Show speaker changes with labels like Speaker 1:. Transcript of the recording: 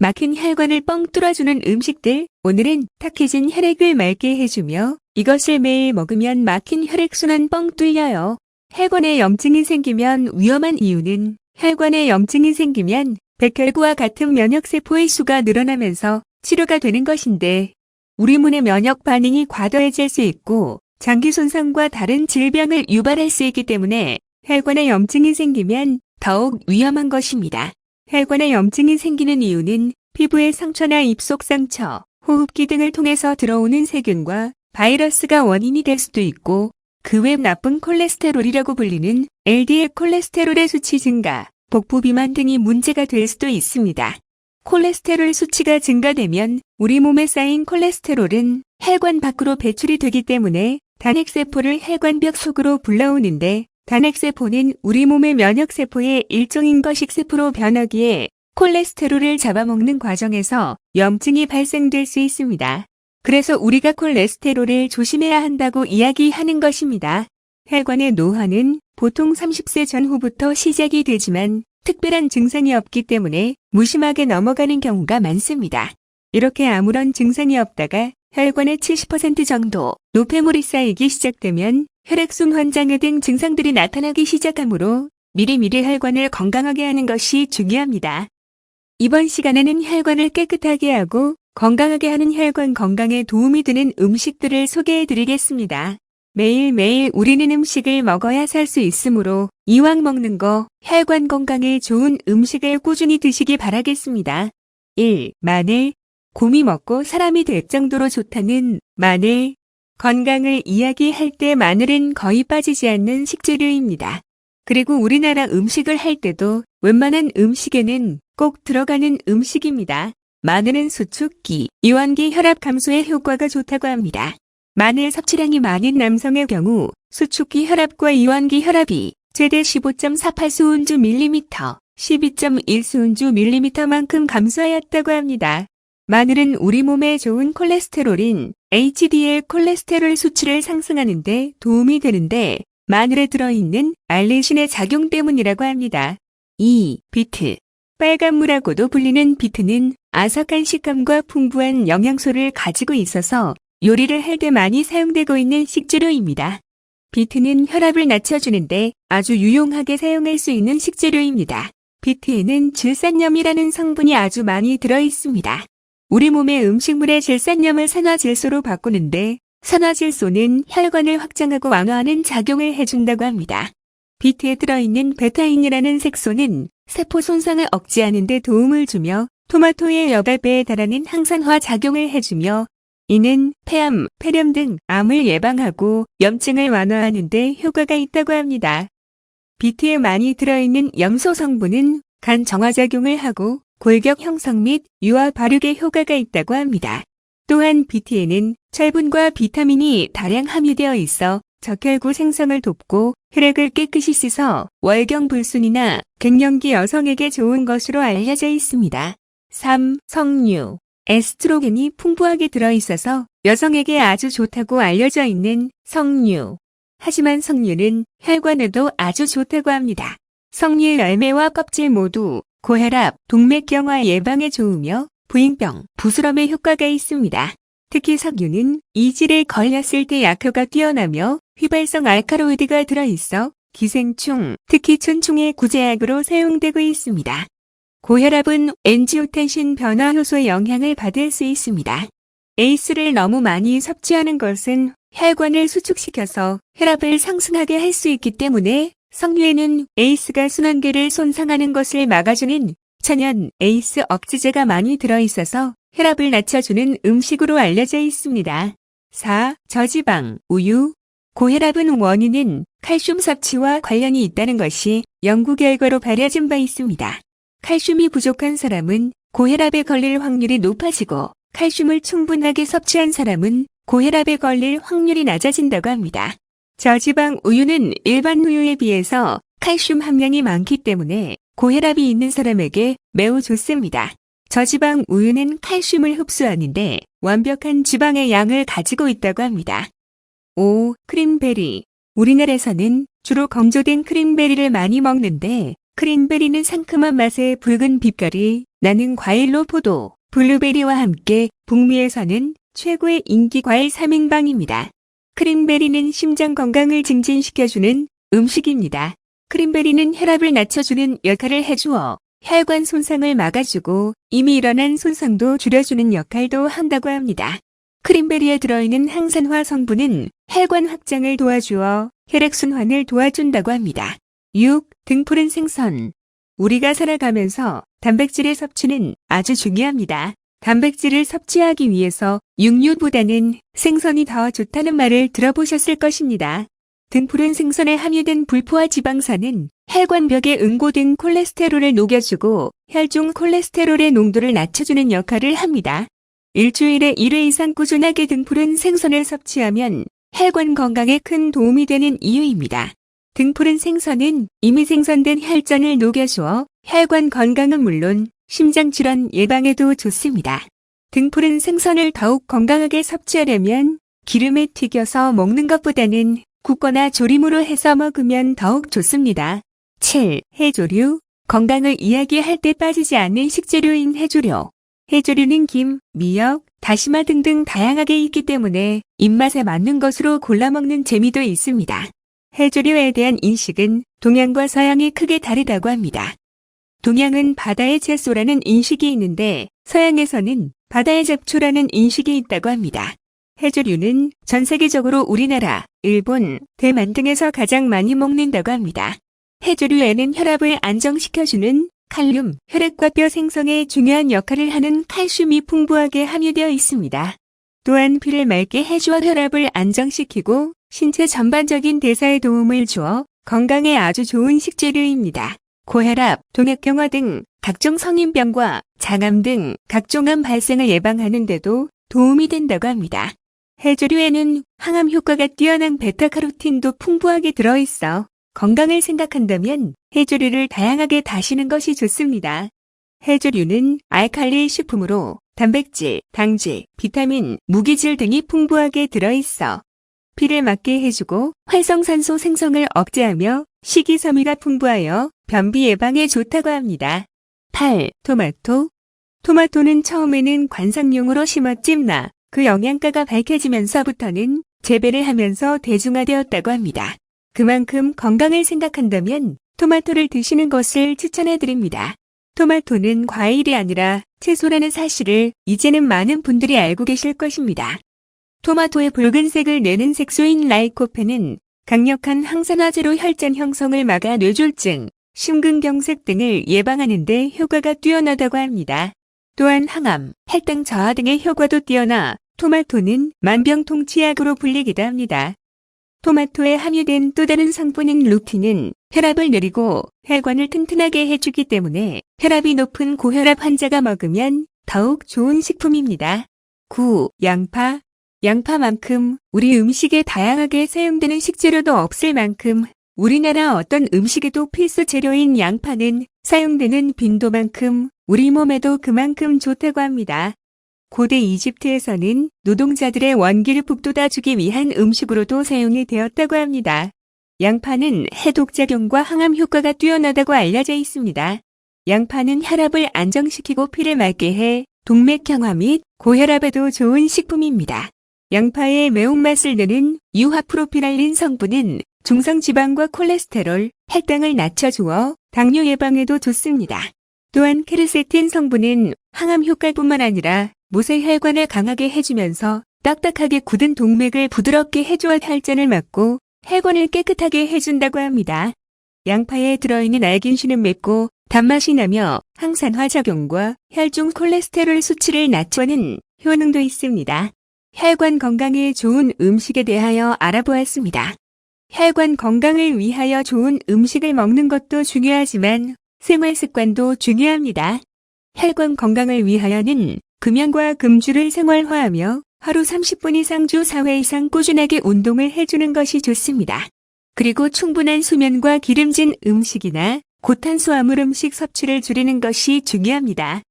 Speaker 1: 막힌 혈관을 뻥 뚫어주는 음식들. 오늘은 탁해진 혈액을 맑게 해주며 이것을 매일 먹으면 막힌 혈액순환 뻥 뚫려요. 혈관에 염증이 생기면 위험한 이유는 혈관에 염증이 생기면 백혈구와 같은 면역세포의 수가 늘어나면서 치료가 되는 것인데 우리 몸의 면역 반응이 과도해질 수 있고 장기 손상과 다른 질병을 유발할 수 있기 때문에 혈관에 염증이 생기면 더욱 위험한 것입니다. 혈관에 염증이 생기는 이유는 피부의 상처나 입속 상처, 호흡기 등을 통해서 들어오는 세균과 바이러스가 원인이 될 수도 있고 그 외 나쁜 콜레스테롤이라고 불리는 LDL 콜레스테롤의 수치 증가, 복부 비만 등이 문제가 될 수도 있습니다. 콜레스테롤 수치가 증가되면 우리 몸에 쌓인 콜레스테롤은 혈관 밖으로 배출이 되기 때문에 단핵세포를 혈관벽 속으로 불러오는데 단핵세포는 우리 몸의 면역세포의 일종인 거식세포로 변하기에 콜레스테롤을 잡아먹는 과정에서 염증이 발생될 수 있습니다. 그래서 우리가 콜레스테롤을 조심해야 한다고 이야기하는 것입니다. 혈관의 노화는 보통 30세 전후부터 시작이 되지만 특별한 증상이 없기 때문에 무심하게 넘어가는 경우가 많습니다. 이렇게 아무런 증상이 없다가 혈관의 70% 정도 노폐물이 쌓이기 시작되면 혈액순 환장애 등 증상들이 나타나기 시작하므로 미리미리 혈관을 건강하게 하는 것이 중요합니다. 이번 시간에는 혈관을 깨끗하게 하고 건강하게 하는 혈관 건강에 도움이 되는 음식들을 소개해 드리겠습니다. 매일매일 우리는 음식을 먹어야 살 수 있으므로 이왕 먹는 거 혈관 건강에 좋은 음식을 꾸준히 드시기 바라겠습니다. 1. 마늘. 곰이 먹고 사람이 될 정도로 좋다는 마늘. 건강을 이야기할 때 마늘은 거의 빠지지 않는 식재료입니다. 그리고 우리나라 음식을 할 때도 웬만한 음식에는 꼭 들어가는 음식입니다. 마늘은 수축기, 이완기 혈압 감소에 효과가 좋다고 합니다. 마늘 섭취량이 많은 남성의 경우 수축기 혈압과 이완기 혈압이 최대 15.48 수은주 밀리미터, 12.1 수은주 밀리미터만큼 감소하였다고 합니다. 마늘은 우리 몸에 좋은 콜레스테롤인 HDL 콜레스테롤 수치를 상승하는 데 도움이 되는데 마늘에 들어있는 알레신의 작용 때문이라고 합니다. 2. 비트. 빨간무라고도 불리는 비트는 아삭한 식감과 풍부한 영양소를 가지고 있어서 요리를 할 때 많이 사용되고 있는 식재료입니다. 비트는 혈압을 낮춰주는데 아주 유용하게 사용할 수 있는 식재료입니다. 비트에는 질산염이라는 성분이 아주 많이 들어있습니다. 우리 몸의 음식물의 질산염을 산화질소로 바꾸는데 산화질소는 혈관을 확장하고 완화하는 작용을 해준다고 합니다. 비트에 들어있는 베타인이라는 색소는 세포 손상을 억제하는 데 도움을 주며 토마토의 8배에 달하는 항산화 작용을 해주며 이는 폐암, 폐렴 등 암을 예방하고 염증을 완화하는 데 효과가 있다고 합니다. 비트에 많이 들어있는 염소 성분은 간 정화작용을 하고 골격 형성 및 유화 발육에 효과가 있다고 합니다. 또한 비트에는 철분과 비타민이 다량 함유되어 있어 적혈구 생성을 돕고 혈액을 깨끗이 씻어 월경불순이나 갱년기 여성에게 좋은 것으로 알려져 있습니다. 3. 석류. 에스트로겐이 풍부하게 들어있어서 여성에게 아주 좋다고 알려져 있는 석류. 하지만 석류는 혈관에도 아주 좋다고 합니다. 석류 열매와 껍질 모두 고혈압, 동맥경화 예방에 좋으며 부인병, 부스럼에 효과가 있습니다. 특히 석류는 이질에 걸렸을 때 약효가 뛰어나며 휘발성 알카로이드가 들어있어 기생충, 특히 촌충의 구제약으로 사용되고 있습니다. 고혈압은 엔지오텐신 변화 효소의 영향을 받을 수 있습니다. 에이스를 너무 많이 섭취하는 것은 혈관을 수축시켜서 혈압을 상승하게 할 수 있기 때문에 석류에는 에이스가 순환계를 손상하는 것을 막아주는 천연 에이스 억제제가 많이 들어있어서 혈압을 낮춰주는 음식으로 알려져 있습니다. 4. 저지방, 우유. 고혈압은 원인은 칼슘 섭취와 관련이 있다는 것이 연구 결과로 밝혀진 바 있습니다. 칼슘이 부족한 사람은 고혈압에 걸릴 확률이 높아지고 칼슘을 충분하게 섭취한 사람은 고혈압에 걸릴 확률이 낮아진다고 합니다. 저지방 우유는 일반 우유에 비해서 칼슘 함량이 많기 때문에 고혈압이 있는 사람에게 매우 좋습니다. 저지방 우유는 칼슘을 흡수하는데 완벽한 지방의 양을 가지고 있다고 합니다. 5. 크림베리. 우리나라에서는 주로 건조된 크림베리를 많이 먹는데 크랜베리는 상큼한 맛에 붉은 빛깔이 나는 과일로 포도, 블루베리와 함께 북미에서는 최고의 인기 과일 3인방입니다. 크랜베리는 심장 건강을 증진시켜주는 음식입니다. 크랜베리는 혈압을 낮춰주는 역할을 해주어 혈관 손상을 막아주고 이미 일어난 손상도 줄여주는 역할도 한다고 합니다. 크랜베리에 들어있는 항산화 성분은 혈관 확장을 도와주어 혈액순환을 도와준다고 합니다. 6. 등푸른 생선. 우리가 살아가면서 단백질의 섭취는 아주 중요합니다. 단백질을 섭취하기 위해서 육류보다는 생선이 더 좋다는 말을 들어보셨을 것입니다. 등푸른 생선에 함유된 불포화 지방산은 혈관벽에 응고된 콜레스테롤을 녹여주고 혈중 콜레스테롤의 농도를 낮춰주는 역할을 합니다. 일주일에 1회 이상 꾸준하게 등푸른 생선을 섭취하면 혈관 건강에 큰 도움이 되는 이유입니다. 등푸른 생선은 이미 생선된 혈전을 녹여주어 혈관 건강은 물론 심장질환 예방에도 좋습니다. 등푸른 생선을 더욱 건강하게 섭취하려면 기름에 튀겨서 먹는 것보다는 굽거나 조림으로 해서 먹으면 더욱 좋습니다. 7. 해조류. 건강을 이야기할 때 빠지지 않는 식재료인 해조류. 해조류는 김, 미역, 다시마 등등 다양하게 있기 때문에 입맛에 맞는 것으로 골라 먹는 재미도 있습니다. 해조류에 대한 인식은 동양과 서양이 크게 다르다고 합니다. 동양은 바다의 채소라는 인식이 있는데 서양에서는 바다의 잡초라는 인식이 있다고 합니다. 해조류는 전 세계적으로 우리나라, 일본, 대만 등에서 가장 많이 먹는다고 합니다. 해조류에는 혈압을 안정시켜주는 칼륨, 혈액과 뼈 생성에 중요한 역할을 하는 칼슘이 풍부하게 함유되어 있습니다. 또한 피를 맑게 해주어 혈압을 안정시키고 신체 전반적인 대사에 도움을 주어 건강에 아주 좋은 식재료입니다. 고혈압, 동맥경화 등 각종 성인병과 장암 등 각종 암 발생을 예방하는 데도 도움이 된다고 합니다. 해조류에는 항암 효과가 뛰어난 베타카로틴도 풍부하게 들어있어 건강을 생각한다면 해조류를 다양하게 다시는 것이 좋습니다. 해조류는 알칼리 식품으로 단백질, 당질, 비타민, 무기질 등이 풍부하게 들어있어 피를 맑게 해주고 활성산소 생성을 억제하며 식이섬유가 풍부하여 변비 예방에 좋다고 합니다. 8. 토마토. 토마토는 처음에는 관상용으로 심었지만 그 영양가가 밝혀지면서부터는 재배를 하면서 대중화되었다고 합니다. 그만큼 건강을 생각한다면 토마토를 드시는 것을 추천해드립니다. 토마토는 과일이 아니라 채소라는 사실을 이제는 많은 분들이 알고 계실 것입니다. 토마토의 붉은색을 내는 색소인 라이코펜은 강력한 항산화제로 혈전 형성을 막아 뇌졸중, 심근경색 등을 예방하는 데 효과가 뛰어나다고 합니다. 또한 항암, 혈당 저하 등의 효과도 뛰어나 토마토는 만병통치약으로 불리기도 합니다. 토마토에 함유된 또 다른 성분인 루틴은 혈압을 내리고 혈관을 튼튼하게 해주기 때문에 혈압이 높은 고혈압 환자가 먹으면 더욱 좋은 식품입니다. 9. 양파. 양파만큼 우리 음식에 다양하게 사용되는 식재료도 없을 만큼 우리나라 어떤 음식에도 필수 재료인 양파는 사용되는 빈도만큼 우리 몸에도 그만큼 좋다고 합니다. 고대 이집트에서는 노동자들의 원기를 북돋아주기 위한 음식으로도 사용이 되었다고 합니다. 양파는 해독작용과 항암 효과가 뛰어나다고 알려져 있습니다. 양파는 혈압을 안정시키고 피를 맑게 해 동맥경화 및 고혈압에도 좋은 식품입니다. 양파의 매운맛을 내는 유화프로피랄린 성분은 중성지방과 콜레스테롤, 혈당을 낮춰주어 당뇨 예방에도 좋습니다. 또한 케르세틴 성분은 항암 효과뿐만 아니라 모세혈관을 강하게 해주면서 딱딱하게 굳은 동맥을 부드럽게 해주어 혈전을 막고 혈관을 깨끗하게 해준다고 합니다. 양파에 들어있는 알긴신은 맵고 단맛이 나며 항산화 작용과 혈중 콜레스테롤 수치를 낮추는 효능도 있습니다. 혈관 건강에 좋은 음식에 대하여 알아보았습니다. 혈관 건강을 위하여 좋은 음식을 먹는 것도 중요하지만 생활 습관도 중요합니다. 혈관 건강을 위하여는 금연과 금주를 생활화하며 하루 30분 이상 주 4회 이상 꾸준하게 운동을 해주는 것이 좋습니다. 그리고 충분한 수면과 기름진 음식이나 고탄수화물 음식 섭취를 줄이는 것이 중요합니다.